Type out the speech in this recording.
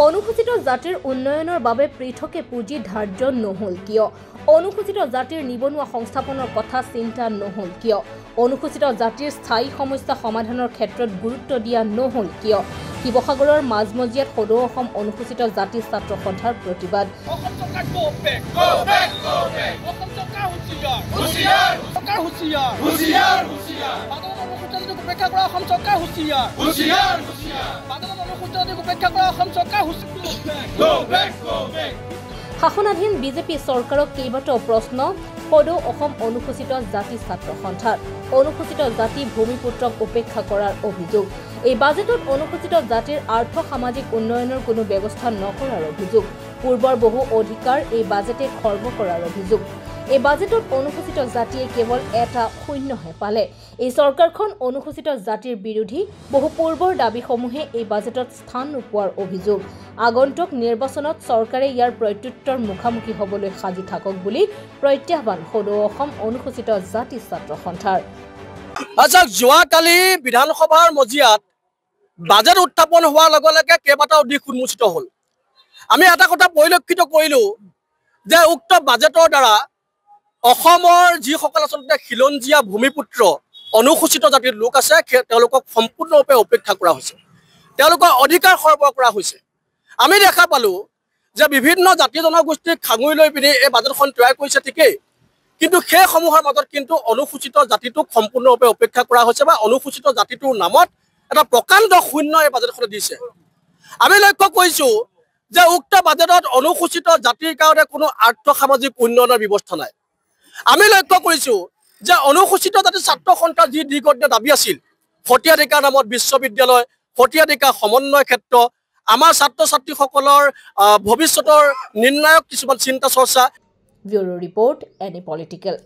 অনুসূচিত জাতিৰ উন্নয়নৰ বাবে পৃথকে পুঁজি ধাৰ্য নহল কিয়? অনুসূচিত জাতিৰ নিবনুৱা সংস্থাপনৰ কথা চিন্তা নহল কিয়? অনুসূচিত জাতিৰ স্থায়ী সমস্যা সমাধানৰ ক্ষেত্ৰত গুৰুত্ব দিয়া নহল কিয়? শিৱসাগৰৰ মাজমজিয়াত সদৌ অসম অনুসূচিত জাতি ছাত্ৰ সন্থাৰ প্ৰতিবাদ। শাসনাধীন বিজেপি চৰকাৰক কেইবাটাও প্ৰশ্ন সদৌ অসম অনুসূচিত জাতি ছাত্ৰ সন্থাৰ। অনুসূচিত জাতি ভূমিপুত্ৰক উপেক্ষা কৰাৰ অভিযোগ। এই বাজেটত অনুসূচিত জাতিৰ আৰ্থ সামাজিক উন্নয়নৰ কোনো ব্যৱস্থা নকৰাৰ অভিযোগ। পূৰ্বৰ বহু অধিকাৰ এই বাজেটে খৰ্ব কৰাৰ অভিযোগ। এই বাজেটত অনুসূচিত জাতিয়ে কেৱল এটা শূন্যহে পালে। এই চৰকাৰখন অনুসূচিত জাতিৰ বিৰোধী। বহু পূৰ্বৰ দাবীসমূহে এই বাজেটত স্থান নোপোৱাৰ অভিযোগ। আগন্তুক নিৰ্বাচনত চৰকাৰে ইয়াৰ প্ৰত্যুত্তৰ মুখামুখি হ'বলৈ সাজু থাকক বুলি প্ৰত্যাহ্বান সদৌ অসম অনুসূচিত জাতি ছাত্ৰ সন্থাৰ। যোৱাকালি বিধানসভাৰ মজিয়াত বাজেট উত্থাপন হোৱাৰ লগে লগে কেইবাটাও দিশ উন্মোচিত হ'ল। আমি এটা কথা পৰিলক্ষিত কৰিলোঁ যে উক্ত বাজেটৰ দ্বাৰা অসমৰ যিসকল আচলতে খিলঞ্জীয়া ভূমিপুত্ৰ অনুসূচিত জাতিৰ লোক আছে তেওঁলোকক সম্পূৰ্ণৰূপে উপেক্ষা কৰা হৈছে। তেওঁলোকৰ অধিকাৰ সৰ্ব কৰা হৈছে। আমি দেখা পালোঁ যে বিভিন্ন জাতি জনগোষ্ঠীক সাঙুৰি লৈ পিনি এই বাজেটখন তৈয়াৰ কৰিছে ঠিকেই, কিন্তু সেইসমূহৰ মাজত কিন্তু অনুসূচিত জাতিটোক সম্পূৰ্ণৰূপে উপেক্ষা কৰা হৈছে বা অনুসূচিত জাতিটোৰ নামত এটা প্ৰকাণ্ড শূন্য এই বাজেটখনে দিছে। আমি লক্ষ্য কৰিছোঁ যে উক্ত বাজেটত অনুসূচিত জাতিৰ কাৰণে কোনো আৰ্থ সামাজিক উন্নয়নৰ ব্যৱস্থা নাই। আমি লক্ষ্য কৰিছোঁ যে অনুসূচিত জাতি ছাত্ৰ সন্থাৰ যি দীৰ্ঘদিনীয়া দাবী আছিল, সতীয়াধিকাৰ নামত বিশ্ববিদ্যালয়, সতীয়াধিকাৰ সমন্বয় ক্ষেত্ৰ, আমাৰ ছাত্ৰ ছাত্ৰীসকলৰ ভৱিষ্যতৰ নিৰ্ণায়ক কিছুমান চিন্তা চৰ্চা। Bureau report, any political.